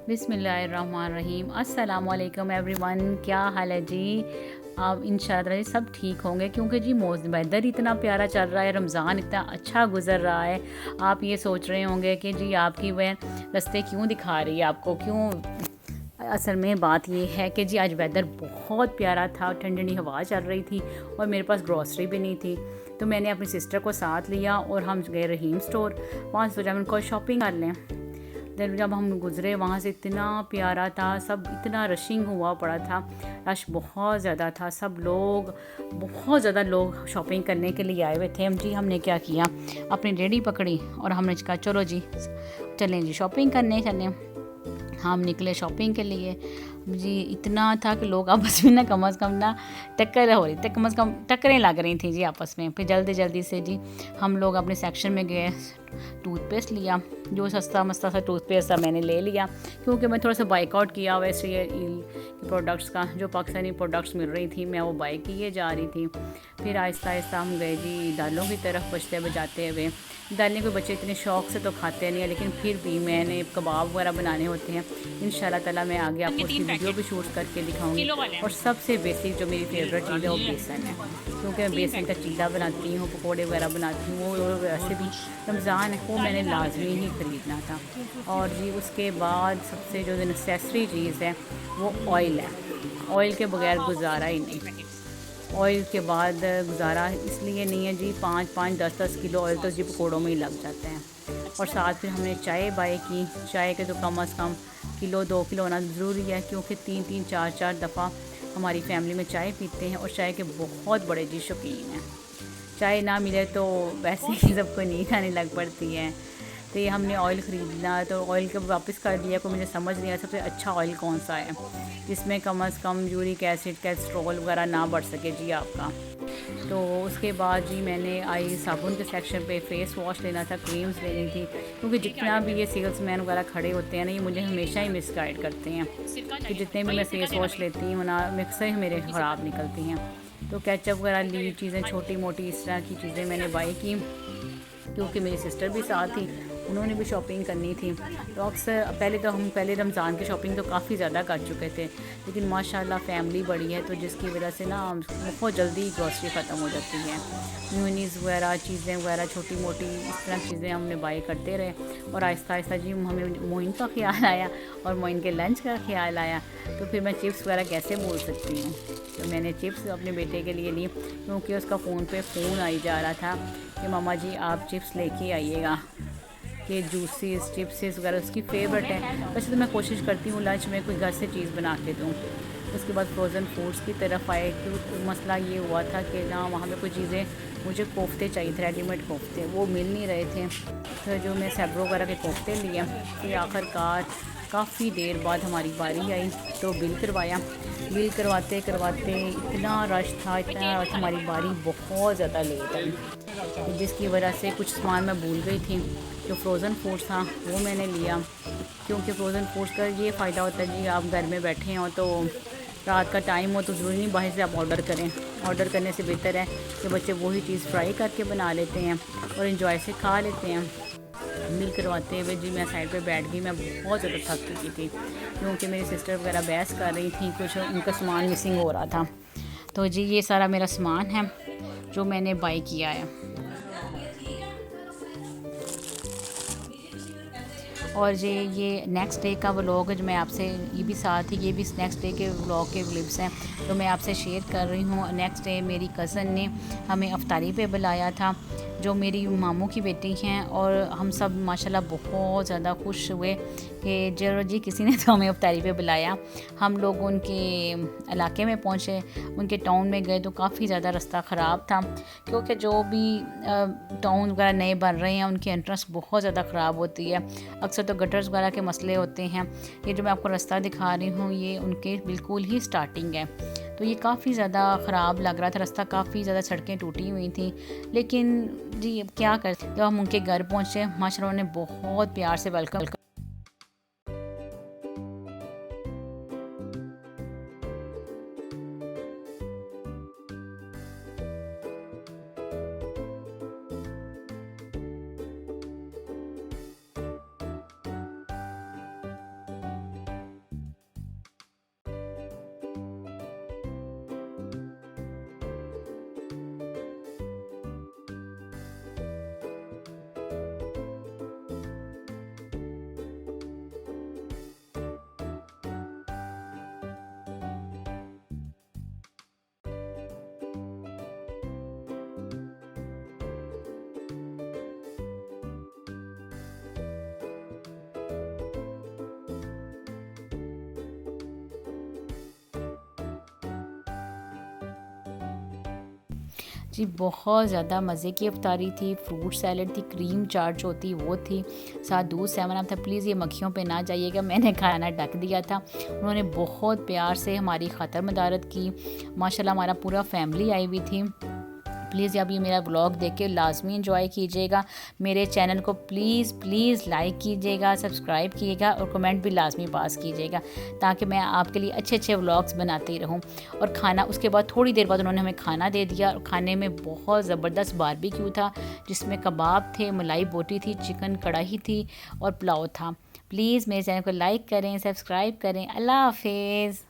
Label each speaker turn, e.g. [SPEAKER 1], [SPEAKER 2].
[SPEAKER 1] बिस्मिल्लाहिर्रहमानिर्रहीम। अस्सलाम वालेकुम एवरीवन, क्या हाल है जी। आप इंशाअल्लाह सब ठीक होंगे क्योंकि जी मौसम वेदर इतना प्यारा चल रहा है, रमज़ान इतना अच्छा गुजर रहा है। आप ये सोच रहे होंगे कि जी आपकी वह रास्ते क्यों दिखा रही है, आपको क्यों। असल में बात ये है कि जी आज वेदर बहुत प्यारा था, ठंडी ठंडी हवा चल रही थी और मेरे पास ग्रॉसरी भी नहीं थी। तो मैंने अपनी सिस्टर को साथ लिया और हम गए रहीम स्टोर। वहाँ से सोचा उनको शॉपिंग कर लें। देन जब हम गुज़रे वहाँ से इतना प्यारा था, सब इतना रशिंग हुआ पड़ा था, रश बहुत ज़्यादा था, सब लोग बहुत ज़्यादा लोग शॉपिंग करने के लिए आए हुए थे। हमने क्या किया, अपनी रेडी पकड़ी और हमने कहा चलो जी चलें जी शॉपिंग करने चलें। हम निकले शॉपिंग के लिए। जी इतना था कि लोग आपस में ना कम से कम ना टक्कर हो रही थी, कम से कम टक्करें लग रही थी जी आपस में। फिर जल्दी जल्दी से जी हम लोग अपने सेक्शन में गए, टूथपेस्ट लिया। जो सस्ता मस्ता सा टूथपेस्ट था मैंने ले लिया क्योंकि मैं थोड़ा सा बाइकआउट किया वैसे ये प्रोडक्ट्स का, जो पाकिस्तानी प्रोडक्ट्स मिल रही थी मैं वो बाई किए जा रही थी। फिर आहिस्ता आहिस्ता हम गए जी दालों की तरफ बजते बजाते हुए। दालें कोई बच्चे इतने शौक़ से तो खाते नहीं है, लेकिन फिर भी मैंने कबाब वगैरह बनाने होते हैं। इंशाल्लाह ताला मैं आगे आपको उसकी वीडियो भी शूट करके दिखाऊंगी। और सबसे बेसिक जो मेरी फेवरेट चीज़ है वो बेसन है, क्योंकि मैं बेसन का चीला बनाती हूँ, पकौड़े वगैरह बनाती हूँ। वो वैसे भी रमज़ान है वो मैंने लाजमी ही ख़रीदना था। और जी उसके बाद सबसे जो नेसेसरी चीज़ है वो ऑयल है। ऑयल के बगैर गुजारा ही नहीं। ऑयल के बाद गुजारा इसलिए नहीं है जी, 5-5 10-10 किलो ऑयल तो जी पकौड़ों में ही लग जाते हैं। और साथ फिर हमने चाय बाई की। चाय के तो कम से कम किलो 2 किलो होना ज़रूरी है, क्योंकि 3-3 4-4 दफ़ा हमारी फैमिली में चाय पीते हैं और चाय के बहुत बड़े जी शौकीन हैं। चाय ना मिले तो वैसे ही सबको नींद आने लग पड़ती है। तो ये हमने ऑयल ख़रीदना, तो ऑयल के वापस कर दिया को मुझे समझ नहीं आया सबसे अच्छा ऑयल कौन सा है जिसमें कम से कम यूरिक एसिड कैलेस्ट्रॉल वगैरह ना बढ़ सके जी आपका। तो उसके बाद जी मैंने आई साबुन के सेक्शन पे फेस वॉश लेना था, क्रीम्स लेनी थी, क्योंकि जितना भी ये सेल्समैन वगैरह खड़े होते हैं ना, ये मुझे हमेशा ही मिसगाइड करते हैं कि जितने भी मैं फेस वॉश लेती हूँ ना मिक्सर ही मेरे ख़राब निकलती हैं। तो केचप वगैरह ली, चीज़ें छोटी मोटी इस तरह की चीज़ें मैंने बाई की, क्योंकि मेरी सिस्टर भी साथ थी, उन्होंने भी शॉपिंग करनी थी। तो अक्सर पहले रमज़ान की शॉपिंग तो काफ़ी ज़्यादा कर चुके थे, लेकिन माशाल्लाह फैमिली बड़ी है तो जिसकी वजह से ना बहुत जल्दी ग्रॉसरी ख़त्म हो जाती है। म्यूनीस वगैरह चीज़ें वगैरह छोटी मोटी इस तरह चीज़ें हमने बाई करते रहे। और आहिस्ता आहिस्ता जी हमें मोइन का ख्याल आया और मोइन के लंच का ख्याल आया। तो फिर मैं चिप्स वगैरह कैसे बोल सकती हूँ, तो मैंने चिप्स अपने बेटे के लिए ली, क्योंकि उसका फ़ोन पे फ़ोन आई जा रहा था कि मामा जी आप चिप्स लेके आइएगा, कि जूसीस चिप्सेस वगैरह उसकी फेवरेट है। वैसे तो मैं कोशिश करती हूँ लंच में कोई घर से चीज़ बना के दूँ। उसके बाद फ्रोज़न फूड्स की तरफ आए, क्योंकि मसला ये हुआ था कि ना वहाँ पे कोई चीज़ें, मुझे कोफ्ते चाहिए थे, रेडीमेड कोफ्ते, वो मिल नहीं रहे थे। तो जो मैं सैब्रो वगैरह के कोफ्ते लिए, फिर आखिरकार काफ़ी देर बाद हमारी बारी आई तो बिल करवाया। बिल करवाते करवाते इतना रश था, हमारी बारी बहुत ज़्यादा लेट आई, तो जिसकी वजह से कुछ सामान मैं भूल गई थी। जो फ्रोज़न फूड्स था वो मैंने लिया, क्योंकि फ्रोज़न फूड्स का ये फ़ायदा होता है जी आप घर में बैठे हों तो रात का टाइम हो तो ज़रूरी नहीं बाहर से आप ऑर्डर करें। ऑर्डर करने से बेहतर है कि बच्चे वही चीज़ फ्राई करके बना लेते हैं और इन्जॉय से खा लेते हैं। बिल करवाते हुए जी मैं साइड पे बैठ गई, मैं बहुत ज़्यादा थक चुकी थी, क्योंकि मेरी सिस्टर वगैरह बहस कर रही थी, कुछ उनका सामान मिसिंग हो रहा था। तो जी ये सारा मेरा सामान है जो मैंने बाई किया है। और ये नेक्स्ट डे का व्लॉग है जो मैं आपसे, ये भी साथ ही ये भी नेक्स्ट डे के व्लॉग के क्लिप्स हैं तो मैं आपसे शेयर कर रही हूँ। नेक्स्ट डे मेरी कज़न ने हमें अफ्तारी पे बुलाया था, जो मेरी मामू की बेटी हैं, और हम सब माशाल्लाह बहुत ज़्यादा खुश हुए कि जरूर जी किसी ने तो हमें अफ्तारी पे बुलाया। हम लोग उनके इलाके में पहुँचे, उनके टाउन में गए तो काफ़ी ज़्यादा रास्ता ख़राब था, क्योंकि जो भी टाउन वगैरह नए बन रहे हैं उनकी एंट्रेंस बहुत ज़्यादा ख़राब होती है। अक्सर तो गटर्स वगैरह के मसले होते हैं। ये जो मैं आपको रास्ता दिखा रही हूँ ये उनके बिल्कुल ही स्टार्टिंग है, तो ये काफ़ी ज़्यादा ख़राब लग रहा था रास्ता, काफ़ी ज़्यादा सड़कें टूटी हुई थी। लेकिन जी अब क्या कर, जब हम उनके घर पहुँचे माशाल्लाह उन्होंने बहुत प्यार से वेलकम जी बहुत ज़्यादा मज़े की इफ्तारी थी। फ्रूट सैलड थी, क्रीम चाट जो होती वो थी, साथ दूध 7 अप था। प्लीज़ ये मक्खियों पे ना जाइएगा, मैंने खाना ढक दिया था। उन्होंने बहुत प्यार से हमारी ख़ातर मदारत की। माशाल्लाह हमारा पूरा फैमिली आई हुई थी। प्लीज़ आप ये मेरा व्लॉग देख के लाजमी इंजॉय कीजिएगा। मेरे चैनल को प्लीज़ प्लीज़ लाइक कीजिएगा, सब्सक्राइब कीजिएगा और कमेंट भी लाजमी पास कीजिएगा, ताकि मैं आपके लिए अच्छे अच्छे व्लॉग्स बनाती रहूं। और खाना उसके बाद थोड़ी देर बाद उन्होंने हमें खाना दे दिया, और खाने में बहुत ज़बरदस्त बारबेक्यू था, जिसमें कबाब थे, मलाई बोटी थी, चिकन कढ़ाई थी और पुलाव था। प्लीज़ मेरे चैनल को लाइक करें, सब्सक्राइब करें। अल्लाह हाफिज़।